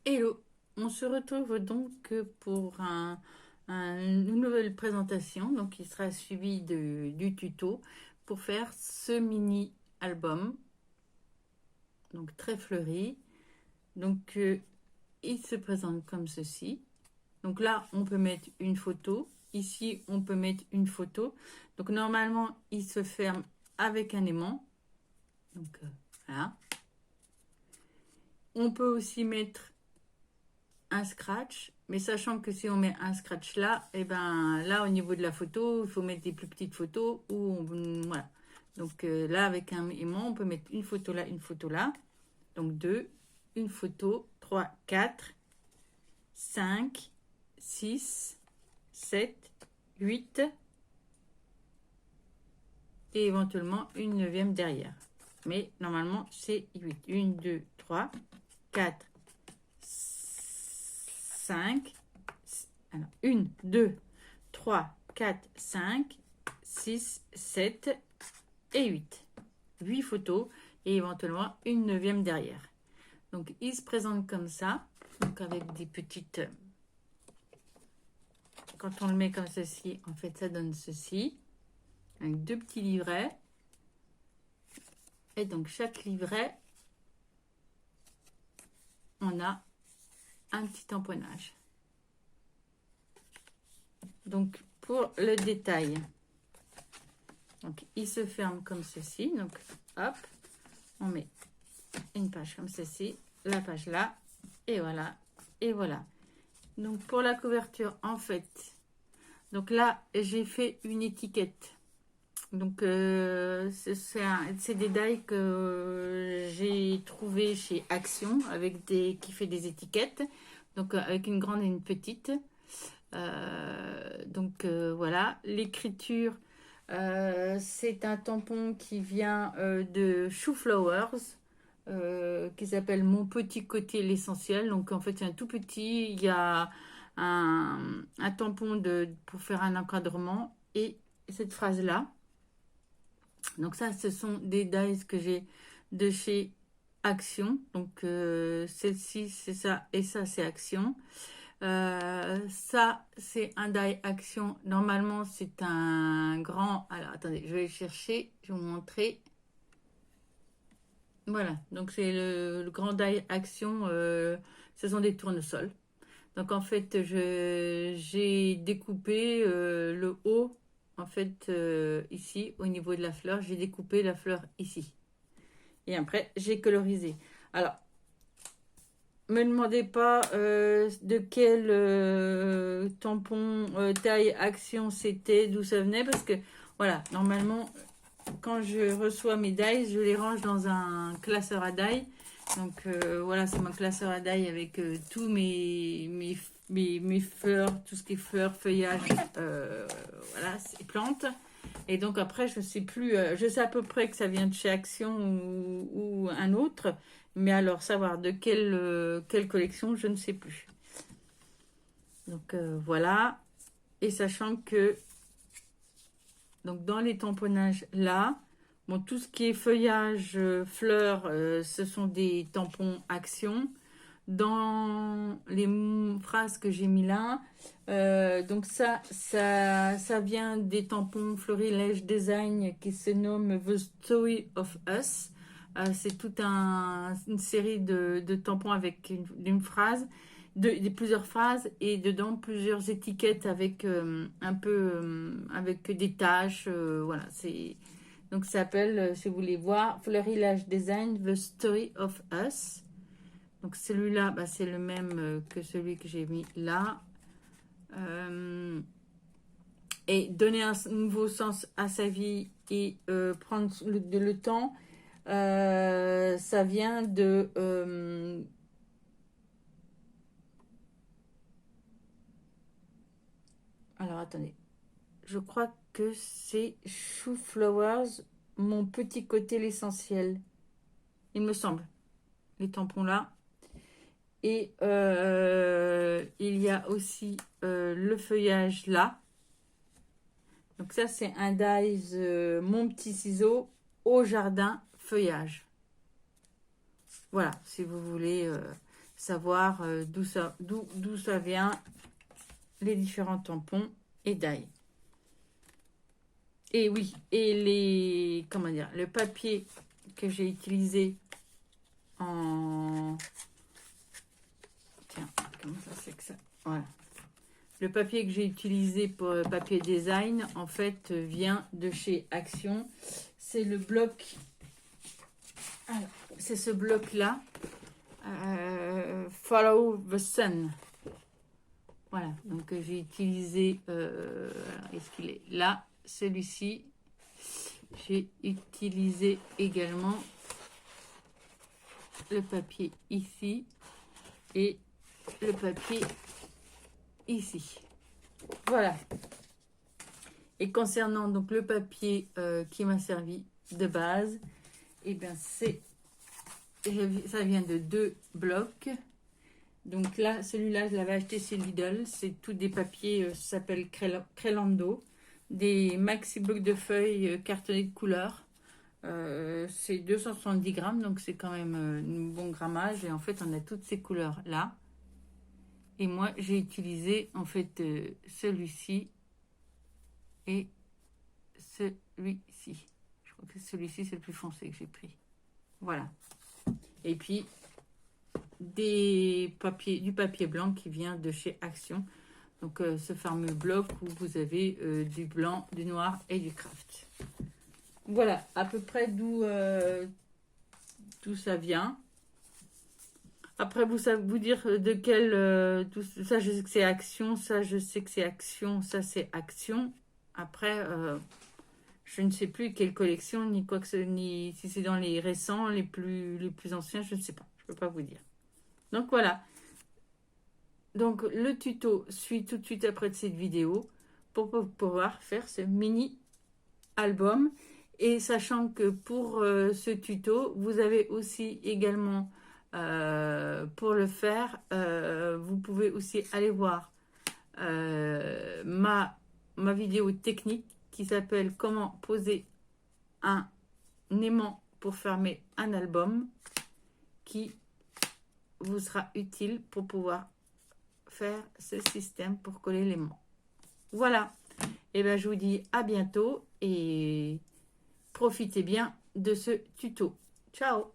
Hello, on se retrouve donc pour une nouvelle présentation, donc qui sera suivi du tuto pour faire ce mini album, donc très fleuri. Donc il se présente comme ceci. Donc là, on peut mettre une photo. Ici, on peut mettre une photo. Donc normalement, il se ferme avec un aimant. Donc voilà. On peut aussi mettre un scratch, mais sachant que si on met un scratch là, et ben là au niveau de la photo, il faut mettre des plus petites photos ou voilà. Donc là avec un aimant, on peut mettre une photo là, une photo là. Donc deux, une photo, 3, 4, 5, 6, 7, 8 et éventuellement une neuvième derrière. Mais normalement c'est 8. 1, 2, 3, 4, 5, alors 1, 2, 3, 4, 5, 6, 7 et 8. 8 photos et éventuellement une neuvième derrière. Donc il se présente comme ça, donc avec des petites... Quand on le met comme ceci, en fait ça donne ceci, avec deux petits livrets. Et donc chaque livret, on a un petit tamponnage. Donc pour le détail, donc il se ferme comme ceci, donc hop, on met une page comme ceci, la page là, et voilà, et voilà. Donc pour la couverture, en fait, donc là j'ai fait une étiquette. Donc c'est des die que j'ai trouvé chez Action avec qui fait des étiquettes. Donc avec une grande et une petite. Donc voilà, l'écriture, c'est un tampon qui vient de Shoe Flowers, qui s'appelle Mon petit côté l'essentiel. Donc en fait c'est un tout petit, il y a un tampon pour faire un encadrement et cette phrase là. Donc ça ce sont des dies que j'ai de chez Action. Donc celle-ci c'est ça et ça c'est Action. Ça, c'est un die action. Normalement, c'est un grand... Alors, attendez, je vais chercher, je vais vous montrer. Voilà, donc c'est le grand die action. Ce sont des tournesols. Donc, en fait, j'ai découpé le haut, en fait, ici, au niveau de la fleur. J'ai découpé la fleur ici. Et après, j'ai colorisé. Alors, me demandez pas de quel tampon taille action c'était, d'où ça venait, parce que voilà, normalement, quand je reçois mes dies, je les range dans un classeur à die. Donc voilà, c'est mon classeur à die avec tous mes fleurs, tout ce qui est fleurs, feuillages, voilà, et plantes. Et donc après, je sais plus, je sais à peu près que ça vient de chez Action ou un autre, mais alors savoir de quelle collection, je ne sais plus. Donc voilà, et sachant que donc dans les tamponnages là, bon, tout ce qui est feuillage, fleurs, ce sont des tampons Action. Dans les phrases que j'ai mis là, donc ça vient des tampons Florilège Design qui se nomme The Story of Us. C'est toute une série de tampons avec une phrase, plusieurs phrases et dedans plusieurs étiquettes avec un peu avec des taches. Voilà, donc ça s'appelle, si vous voulez voir, Florilège Design The Story of Us. Donc celui-là, bah, c'est le même que celui que j'ai mis là. Et donner un nouveau sens à sa vie et prendre le temps, ça vient de... alors attendez, je crois que c'est Shoe Flowers, mon petit côté l'essentiel. Il me semble, les tampons là. Et il y a aussi le feuillage là. Donc ça, c'est un dies Mon petit ciseau au jardin feuillage. Voilà, si vous voulez savoir d'où ça vient, les différents tampons et die. Et oui, et comment dire, le papier que j'ai utilisé en... Tiens, comment ça c'est que ça? Voilà. Le papier que j'ai utilisé pour le papier design, en fait, vient de chez Action. C'est le bloc... C'est ce bloc-là. Follow the Sun. Voilà, donc j'ai utilisé... est-ce qu'il est là? Celui-ci. J'ai utilisé également le papier ici et le papier ici. Voilà. Et concernant donc le papier qui m'a servi de base, et bien ça vient de 2 blocs. Donc là, celui-là, je l'avais acheté chez Lidl. C'est tous des papiers, ça s'appelle Crelando. Des maxi blocs de feuilles cartonnés de couleur. C'est 270 grammes, donc c'est quand même un bon grammage. Et en fait, on a toutes ces couleurs-là. Et moi, j'ai utilisé en fait celui-ci et celui-ci. Je crois que celui-ci, c'est le plus foncé que j'ai pris. Voilà. Et puis, du papier blanc qui vient de chez Action. Donc, ce fameux bloc où vous avez du blanc, du noir et du craft. Voilà, à peu près d'où ça vient. Après, vous dire de quel... ça, je sais que c'est Action. Ça, je sais que c'est Action. Ça, c'est Action. Après, je ne sais plus quelle collection, ni quoi que ce... ni si c'est dans les récents, les plus anciens, je ne sais pas. Je ne peux pas vous dire. Donc, voilà. Donc, le tuto suit tout de suite après de cette vidéo pour pouvoir faire ce mini album. Et sachant que pour ce tuto, vous avez aussi également, pour le faire, vous pouvez aussi aller voir ma vidéo technique qui s'appelle comment poser un aimant pour fermer un album, qui vous sera utile pour pouvoir faire ce système pour coller l'aimant. Voilà. Et bien je vous dis à bientôt et profitez bien de ce tuto. Ciao!